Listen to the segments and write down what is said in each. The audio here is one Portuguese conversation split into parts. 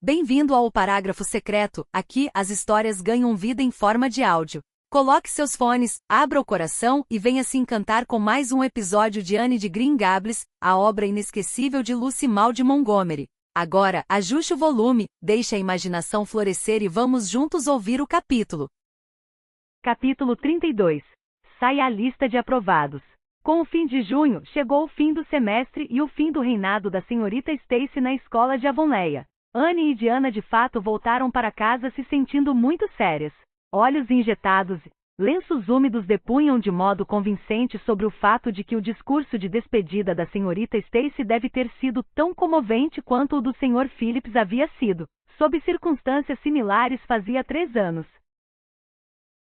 Bem-vindo ao Parágrafo Secreto. Aqui, as histórias ganham vida em forma de áudio. Coloque seus fones, abra o coração e venha se encantar com mais um episódio de Anne de Green Gables, a obra inesquecível de Lucy Maud Montgomery. Agora, ajuste o volume, deixe a imaginação florescer e vamos juntos ouvir o capítulo. Capítulo 32. Sai a lista de aprovados. Com o fim de junho, chegou o fim do semestre e o fim do reinado da senhorita Stacy na escola de Avonlea. Anne e Diana de fato voltaram para casa se sentindo muito sérias. Olhos injetados, lenços úmidos depunham de modo convincente sobre o fato de que o discurso de despedida da senhorita Stacy deve ter sido tão comovente quanto o do Sr. Phillips havia sido. Sob circunstâncias similares fazia 3 anos.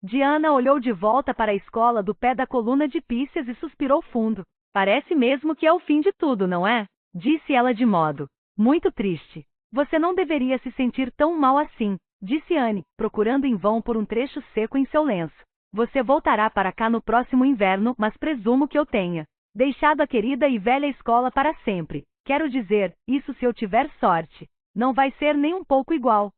Diana olhou de volta para a escola do pé da coluna de píceas e suspirou fundo. Parece mesmo que é o fim de tudo, não é? Disse ela de modo muito triste. Você não deveria se sentir tão mal assim, disse Anne, procurando em vão por um trecho seco em seu lenço. Você voltará para cá no próximo inverno, mas presumo que eu tenha deixado a querida e velha escola para sempre. Quero dizer, isso se eu tiver sorte. Não vai ser nem um pouco igual.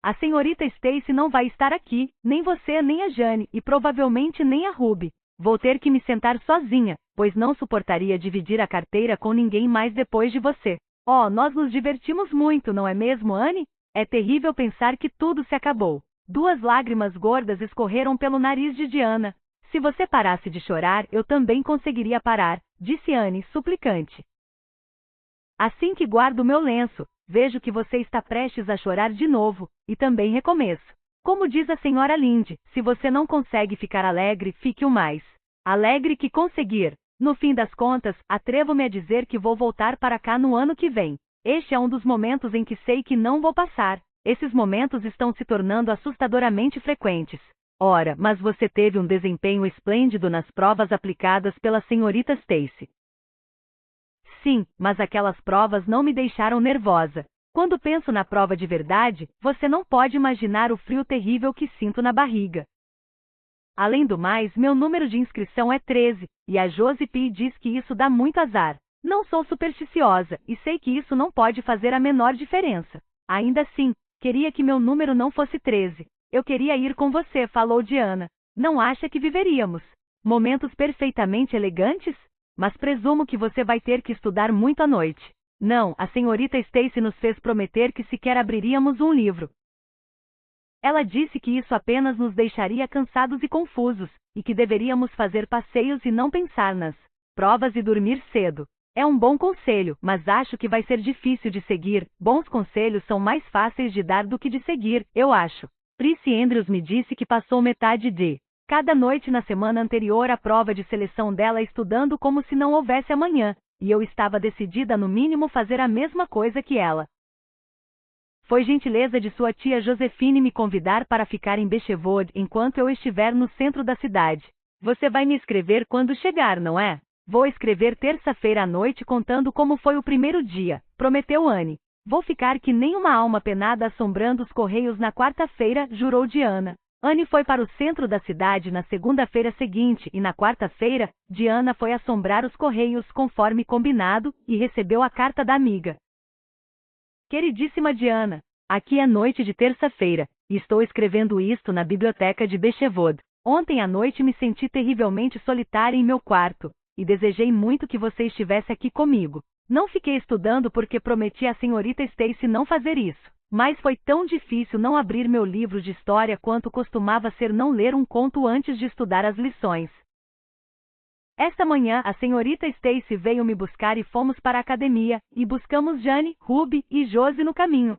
A senhorita Stacy não vai estar aqui, nem você nem a Jane, e provavelmente nem a Ruby. Vou ter que me sentar sozinha, pois não suportaria dividir a carteira com ninguém mais depois de você. Oh, nós nos divertimos muito, não é mesmo, Anne? É terrível pensar que tudo se acabou. 2 lágrimas gordas escorreram pelo nariz de Diana. Se você parasse de chorar, eu também conseguiria parar, disse Anne, suplicante. Assim que guardo meu lenço, vejo que você está prestes a chorar de novo, e também recomeço. Como diz a senhora Lynde, se você não consegue ficar alegre, fique o mais alegre que conseguir. No fim das contas, atrevo-me a dizer que vou voltar para cá no ano que vem. Este é um dos momentos em que sei que não vou passar. Esses momentos estão se tornando assustadoramente frequentes. Ora, mas você teve um desempenho esplêndido nas provas aplicadas pela senhorita Stacy. Sim, mas aquelas provas não me deixaram nervosa. Quando penso na prova de verdade, você não pode imaginar o frio terrível que sinto na barriga. Além do mais, meu número de inscrição é 13, e a Josie diz que isso dá muito azar. Não sou supersticiosa, e sei que isso não pode fazer a menor diferença. Ainda assim, queria que meu número não fosse 13. Eu queria ir com você, falou Diana. Não acha que viveríamos momentos perfeitamente elegantes? Mas presumo que você vai ter que estudar muito à noite. Não, a senhorita Stacy nos fez prometer que sequer abriríamos um livro. Ela disse que isso apenas nos deixaria cansados e confusos, e que deveríamos fazer passeios e não pensar nas provas e dormir cedo. É um bom conselho, mas acho que vai ser difícil de seguir. Bons conselhos são mais fáceis de dar do que de seguir, eu acho. Prissy Andrews me disse que passou metade de cada noite na semana anterior à prova de seleção dela estudando como se não houvesse amanhã, e eu estava decidida a no mínimo fazer a mesma coisa que ela. Foi gentileza de sua tia Josephine me convidar para ficar em Bechevoorde enquanto eu estiver no centro da cidade. Você vai me escrever quando chegar, não é? Vou escrever terça-feira à noite contando como foi o primeiro dia, prometeu Anne. Vou ficar que nem uma alma penada assombrando os correios na quarta-feira, jurou Diana. Anne foi para o centro da cidade na segunda-feira seguinte e na quarta-feira, Diana foi assombrar os correios conforme combinado e recebeu a carta da amiga. Queridíssima Diana, aqui é noite de terça-feira, e estou escrevendo isto na biblioteca de Bechevoorde. Ontem à noite me senti terrivelmente solitária em meu quarto, e desejei muito que você estivesse aqui comigo. Não fiquei estudando porque prometi à senhorita Stacy não fazer isso, mas foi tão difícil não abrir meu livro de história quanto costumava ser não ler um conto antes de estudar as lições. Esta manhã, a senhorita Stacy veio me buscar e fomos para a academia, e buscamos Jane, Ruby e Josie no caminho.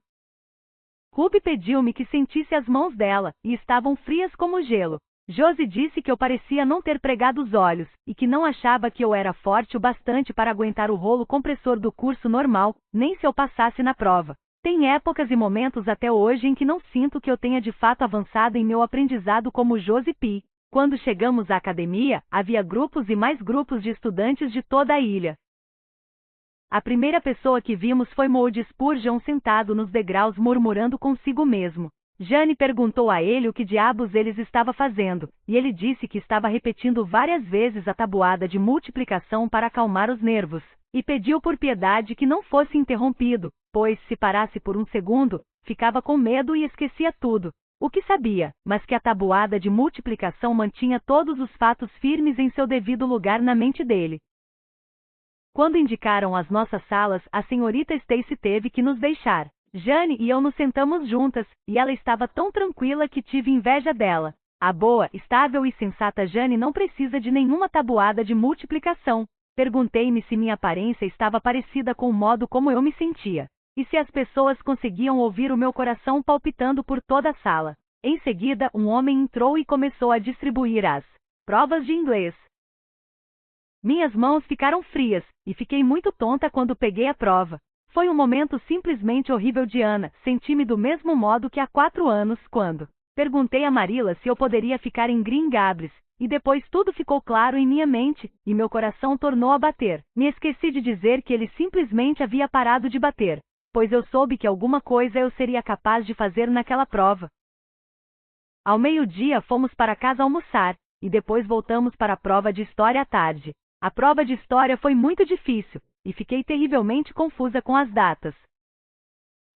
Ruby pediu-me que sentisse as mãos dela, e estavam frias como gelo. Josie disse que eu parecia não ter pregado os olhos, e que não achava que eu era forte o bastante para aguentar o rolo compressor do curso normal, nem se eu passasse na prova. Tem épocas e momentos até hoje em que não sinto que eu tenha de fato avançado em meu aprendizado como Josie P. Quando chegamos à academia, havia grupos e mais grupos de estudantes de toda a ilha. A primeira pessoa que vimos foi Maud Spurgeon sentado nos degraus murmurando consigo mesmo. Jane perguntou a ele o que diabos eles estava fazendo, e ele disse que estava repetindo várias vezes a tabuada de multiplicação para acalmar os nervos, e pediu por piedade que não fosse interrompido. pois, se parasse por um segundo, ficava com medo e esquecia tudo o que sabia, mas que a tabuada de multiplicação mantinha todos os fatos firmes em seu devido lugar na mente dele. Quando indicaram as nossas salas, a senhorita Stacy teve que nos deixar. Jane e eu nos sentamos juntas, e ela estava tão tranquila que tive inveja dela. A boa, estável e sensata Jane não precisa de nenhuma tabuada de multiplicação. Perguntei-me se minha aparência estava parecida com o modo como eu me sentia, e se as pessoas conseguiam ouvir o meu coração palpitando por toda a sala. Em seguida, um homem entrou e começou a distribuir as provas de inglês. Minhas mãos ficaram frias, e fiquei muito tonta quando peguei a prova. Foi um momento simplesmente horrível. Diana, senti-me do mesmo modo que há 4 anos, quando perguntei a Marilla se eu poderia ficar em Green Gables, e depois tudo ficou claro em minha mente, e meu coração tornou a bater. Me esqueci de dizer que ele simplesmente havia parado de bater, pois eu soube que alguma coisa eu seria capaz de fazer naquela prova. Ao meio-dia fomos para casa almoçar, e depois voltamos para a prova de história à tarde. A prova de história foi muito difícil, e fiquei terrivelmente confusa com as datas.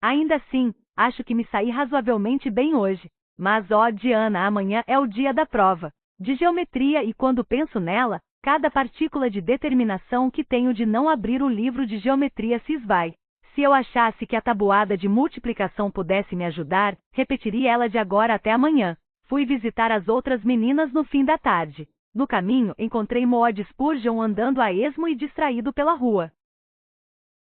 Ainda assim, acho que me saí razoavelmente bem hoje. Mas, Diana, amanhã é o dia da prova de geometria e quando penso nela, cada partícula de determinação que tenho de não abrir o livro de geometria se esvai. Se eu achasse que a tabuada de multiplicação pudesse me ajudar, repetiria ela de agora até amanhã. Fui visitar as outras meninas no fim da tarde. No caminho, encontrei Maud Spurgeon andando a esmo e distraído pela rua.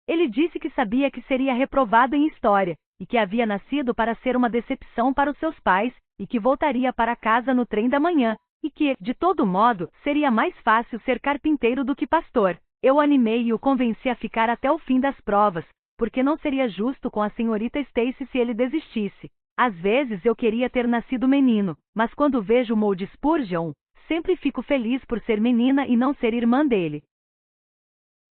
Ele disse que sabia que seria reprovado em história, e que havia nascido para ser uma decepção para os seus pais, e que voltaria para casa no trem da manhã, e que, de todo modo, seria mais fácil ser carpinteiro do que pastor. Eu animei e o convenci a ficar até o fim das provas, porque não seria justo com a senhorita Stacy se ele desistisse. Às vezes eu queria ter nascido menino, mas quando vejo Maud Spurgeon, sempre fico feliz por ser menina e não ser irmã dele.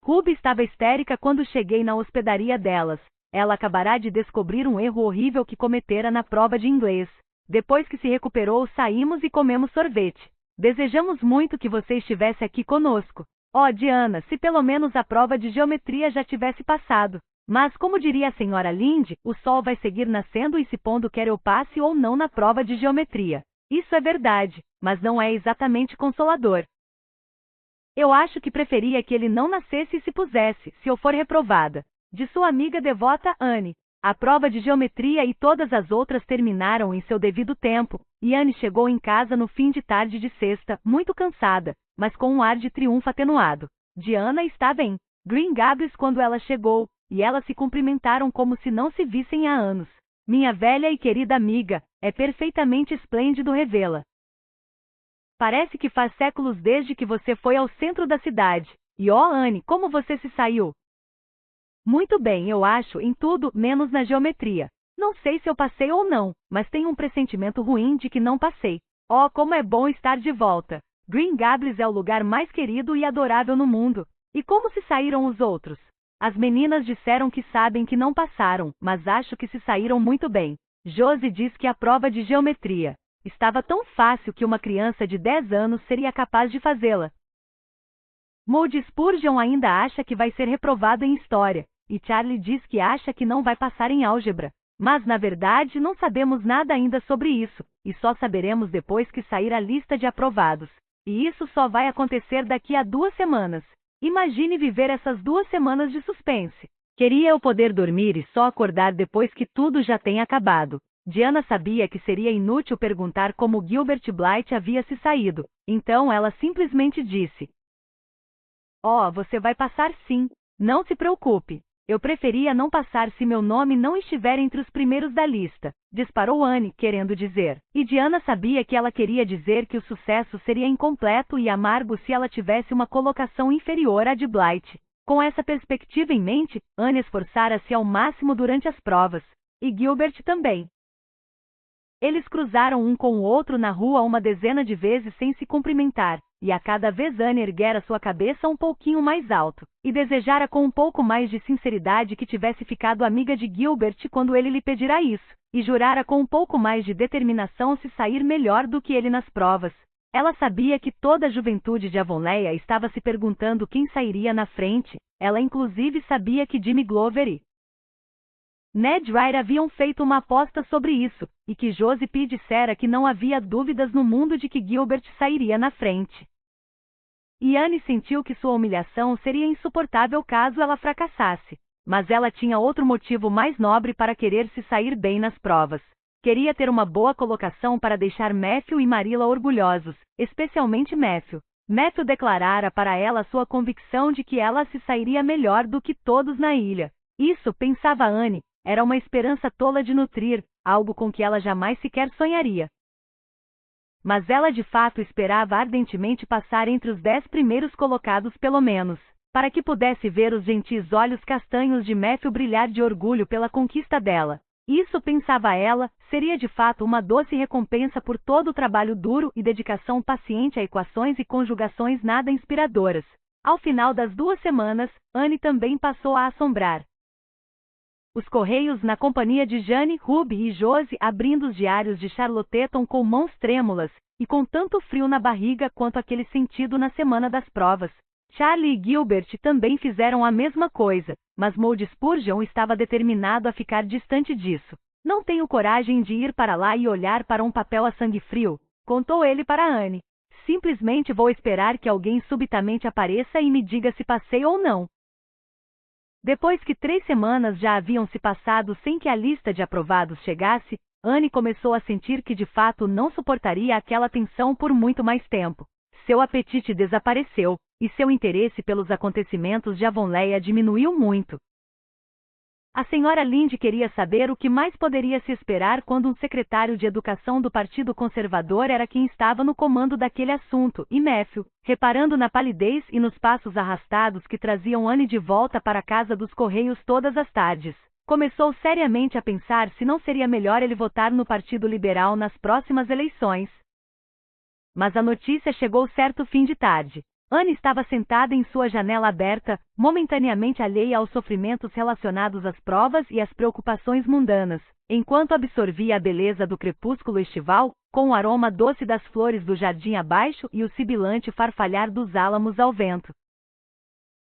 Ruby estava histérica quando cheguei na hospedaria delas. Ela acabará de descobrir um erro horrível que cometera na prova de inglês. Depois que se recuperou, saímos e comemos sorvete. Desejamos muito que você estivesse aqui conosco. Diana, se pelo menos a prova de geometria já tivesse passado. Mas, como diria a senhora Lynde, o sol vai seguir nascendo e se pondo quer eu passe ou não na prova de geometria. Isso é verdade, mas não é exatamente consolador. Eu acho que preferia que ele não nascesse e se pusesse, se eu for reprovada. De sua amiga devota Anne. A prova de geometria e todas as outras terminaram em seu devido tempo, e Anne chegou em casa no fim de tarde de sexta, muito cansada, mas com um ar de triunfo atenuado. Diana estava em Green Gables quando ela chegou, e elas se cumprimentaram como se não se vissem há anos. Minha velha e querida amiga, é perfeitamente esplêndido revê-la. Parece que faz séculos desde que você foi ao centro da cidade. E Anne, como você se saiu? Muito bem, eu acho, em tudo, menos na geometria. Não sei se eu passei ou não, mas tenho um pressentimento ruim de que não passei. Como é bom estar de volta. Green Gables é o lugar mais querido e adorável no mundo. E como se saíram os outros? As meninas disseram que sabem que não passaram, mas acho que se saíram muito bem. Josie diz que a prova de geometria estava tão fácil que uma criança de 10 anos seria capaz de fazê-la. Maud Spurgeon ainda acha que vai ser reprovado em história, e Charlie diz que acha que não vai passar em álgebra. Mas, na verdade, não sabemos nada ainda sobre isso, e só saberemos depois que sair a lista de aprovados. E isso só vai acontecer daqui a 2 semanas. Imagine viver essas 2 semanas de suspense. Queria eu poder dormir e só acordar depois que tudo já tenha acabado. Diana sabia que seria inútil perguntar como Gilbert Blythe havia se saído, então ela simplesmente disse: você vai passar sim, não se preocupe. Eu preferia não passar se meu nome não estiver entre os primeiros da lista, disparou Anne, querendo dizer. E Diana sabia que ela queria dizer que o sucesso seria incompleto e amargo se ela tivesse uma colocação inferior à de Blythe. Com essa perspectiva em mente, Anne esforçara-se ao máximo durante as provas. E Gilbert também. Eles cruzaram um com o outro na rua uma dezena de vezes sem se cumprimentar, e a cada vez Anne erguera sua cabeça um pouquinho mais alto, e desejara com um pouco mais de sinceridade que tivesse ficado amiga de Gilbert quando ele lhe pedira isso, e jurara com um pouco mais de determinação se sair melhor do que ele nas provas. Ela sabia que toda a juventude de Avonlea estava se perguntando quem sairia na frente, ela inclusive sabia que Jimmy Glover e Ned e Ryder haviam feito uma aposta sobre isso, e que Josie P. dissera que não havia dúvidas no mundo de que Gilbert sairia na frente. E Anne sentiu que sua humilhação seria insuportável caso ela fracassasse. Mas ela tinha outro motivo mais nobre para querer se sair bem nas provas. Queria ter uma boa colocação para deixar Matthew e Marilla orgulhosos, especialmente Matthew. Matthew declarara para ela sua convicção de que ela se sairia melhor do que todos na ilha. Isso, pensava Anne, era uma esperança tola de nutrir, algo com que ela jamais sequer sonharia. Mas ela de fato esperava ardentemente passar entre os 10 primeiros colocados pelo menos, para que pudesse ver os gentis olhos castanhos de Matthew brilhar de orgulho pela conquista dela. Isso, pensava ela, seria de fato uma doce recompensa por todo o trabalho duro e dedicação paciente a equações e conjugações nada inspiradoras. Ao final das 2 semanas, Anne também passou a assombrar. Os Correios, na companhia de Jane, Ruby e Josie, abrindo os diários de Charlottetown com mãos trêmulas, e com tanto frio na barriga quanto aquele sentido na semana das provas. Charlie e Gilbert também fizeram a mesma coisa, mas Maud Spurgeon estava determinado a ficar distante disso. Não tenho coragem de ir para lá e olhar para um papel a sangue frio, contou ele para Anne. Simplesmente vou esperar que alguém subitamente apareça e me diga se passei ou não. Depois que 3 semanas já haviam se passado sem que a lista de aprovados chegasse, Anne começou a sentir que de fato não suportaria aquela tensão por muito mais tempo. Seu apetite desapareceu, e seu interesse pelos acontecimentos de Avonlea diminuiu muito. A senhora Lynde queria saber o que mais poderia se esperar quando um secretário de educação do Partido Conservador era quem estava no comando daquele assunto, e Matthew, reparando na palidez e nos passos arrastados que traziam Anne de volta para a casa dos Correios todas as tardes, começou seriamente a pensar se não seria melhor ele votar no Partido Liberal nas próximas eleições. Mas a notícia chegou certo fim de tarde. Anne estava sentada em sua janela aberta, momentaneamente alheia aos sofrimentos relacionados às provas e às preocupações mundanas, enquanto absorvia a beleza do crepúsculo estival, com o aroma doce das flores do jardim abaixo e o sibilante farfalhar dos álamos ao vento.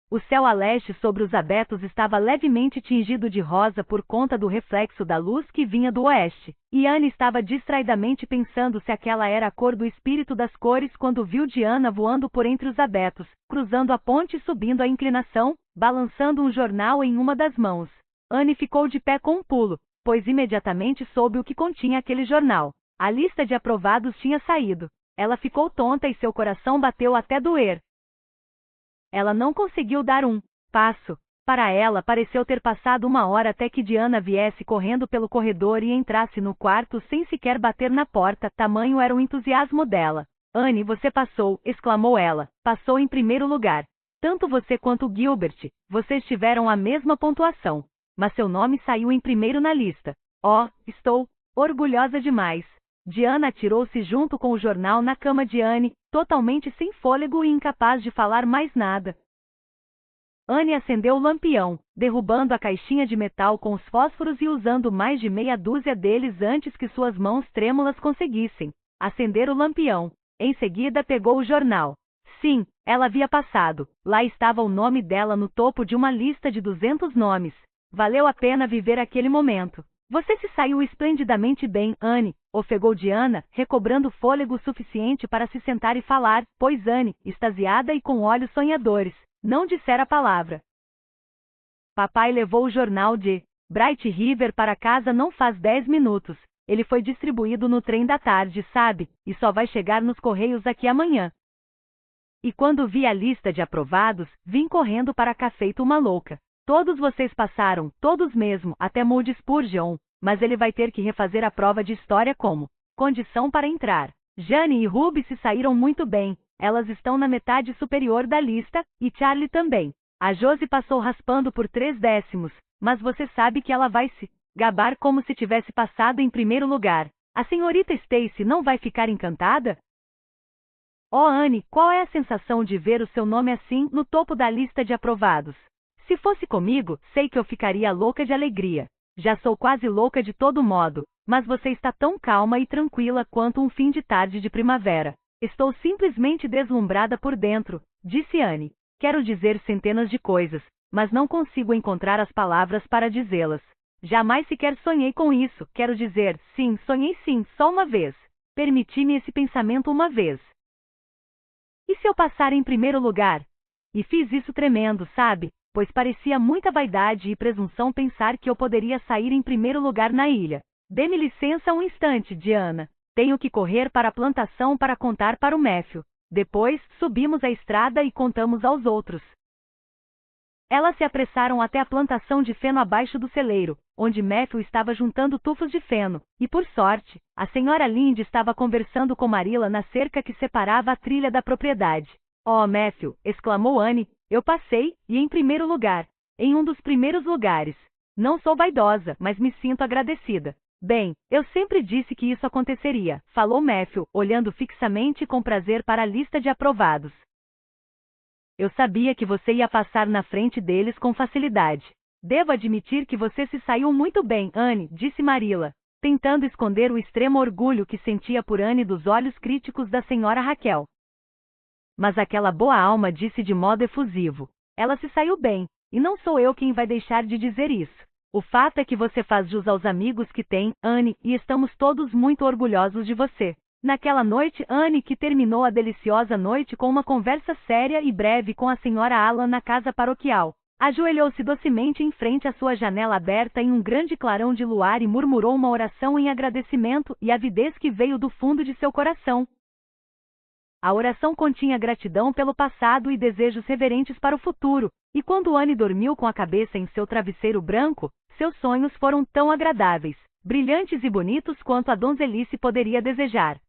O céu a leste sobre os abetos estava levemente tingido de rosa por conta do reflexo da luz que vinha do oeste, e Anne estava distraidamente pensando se aquela era a cor do espírito das cores quando viu Diana voando por entre os abetos, cruzando a ponte e subindo a inclinação, balançando um jornal em uma das mãos. Anne ficou de pé com um pulo, pois imediatamente soube o que continha aquele jornal. A lista de aprovados tinha saído. Ela ficou tonta e seu coração bateu até doer. Ela não conseguiu dar um passo. Para ela, pareceu ter passado 1 hora até que Diana viesse correndo pelo corredor e entrasse no quarto sem sequer bater na porta, tamanho era o entusiasmo dela. Anne, você passou, exclamou ela. Passou em primeiro lugar. Tanto você quanto Gilbert, vocês tiveram a mesma pontuação. Mas seu nome saiu em primeiro na lista. Oh, estou orgulhosa demais. Diana atirou-se junto com o jornal na cama de Anne, totalmente sem fôlego e incapaz de falar mais nada. Anne acendeu o lampião, derrubando a caixinha de metal com os fósforos e usando mais de meia dúzia deles antes que suas mãos trêmulas conseguissem acender o lampião. Em seguida pegou o jornal. Sim, ela havia passado. Lá estava o nome dela no topo de uma lista de 200 nomes. Valeu a pena viver aquele momento. Você se saiu esplendidamente bem, Anne, ofegou Diana, recobrando fôlego suficiente para se sentar e falar, pois Anne, extasiada e com olhos sonhadores, não dissera a palavra. Papai levou o jornal de Bright River para casa não faz 10 minutos. Ele foi distribuído no trem da tarde, sabe, e só vai chegar nos Correios aqui amanhã. E quando vi a lista de aprovados, vim correndo para cá feito uma louca. Todos vocês passaram, todos mesmo, até Maud Spurgeon, mas ele vai ter que refazer a prova de história como condição para entrar. Jane e Ruby se saíram muito bem, elas estão na metade superior da lista, e Charlie também. A Josie passou raspando por 3 décimos, mas você sabe que ela vai se gabar como se tivesse passado em primeiro lugar. A senhorita Stacy não vai ficar encantada? Oh, Anne, qual é a sensação de ver o seu nome assim no topo da lista de aprovados? Se fosse comigo, sei que eu ficaria louca de alegria. Já sou quase louca de todo modo, mas você está tão calma e tranquila quanto um fim de tarde de primavera. Estou simplesmente deslumbrada por dentro, disse Anne. Quero dizer centenas de coisas, mas não consigo encontrar as palavras para dizê-las. Jamais sequer sonhei com isso, quero dizer, sim, sonhei sim, só uma vez. Permiti-me esse pensamento uma vez. E se eu passar em primeiro lugar? E fiz isso tremendo, sabe? Pois parecia muita vaidade e presunção pensar que eu poderia sair em primeiro lugar na ilha. Dê-me licença um instante, Diana. Tenho que correr para a plantação para contar para o Matthew. Depois, subimos a estrada e contamos aos outros. Elas se apressaram até a plantação de feno abaixo do celeiro, onde Matthew estava juntando tufos de feno, e por sorte, a senhora Lynde estava conversando com Marilla na cerca que separava a trilha da propriedade. Oh, Matthew, exclamou Anne, eu passei, e em primeiro lugar. Em um dos primeiros lugares. Não sou vaidosa, mas me sinto agradecida. Bem, eu sempre disse que isso aconteceria, falou Matthew, olhando fixamente com prazer para a lista de aprovados. Eu sabia que você ia passar na frente deles com facilidade. Devo admitir que você se saiu muito bem, Anne, disse Marilla, tentando esconder o extremo orgulho que sentia por Anne dos olhos críticos da senhora Raquel. Mas aquela boa alma disse de modo efusivo. Ela se saiu bem, e não sou eu quem vai deixar de dizer isso. O fato é que você faz jus aos amigos que tem, Anne, e estamos todos muito orgulhosos de você. Naquela noite, Anne, que terminou a deliciosa noite com uma conversa séria e breve com a senhora Allan na casa paroquial, ajoelhou-se docemente em frente à sua janela aberta em um grande clarão de luar e murmurou uma oração em agradecimento e avidez que veio do fundo de seu coração. A oração continha gratidão pelo passado e desejos reverentes para o futuro, e quando Anne dormiu com a cabeça em seu travesseiro branco, seus sonhos foram tão agradáveis, brilhantes e bonitos quanto a donzelice poderia desejar.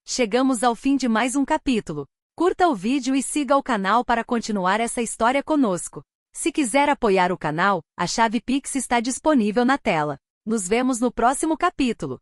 Chegamos ao fim de mais um capítulo. Curta o vídeo e siga o canal para continuar essa história conosco. Se quiser apoiar o canal, a chave Pix está disponível na tela. Nos vemos no próximo capítulo.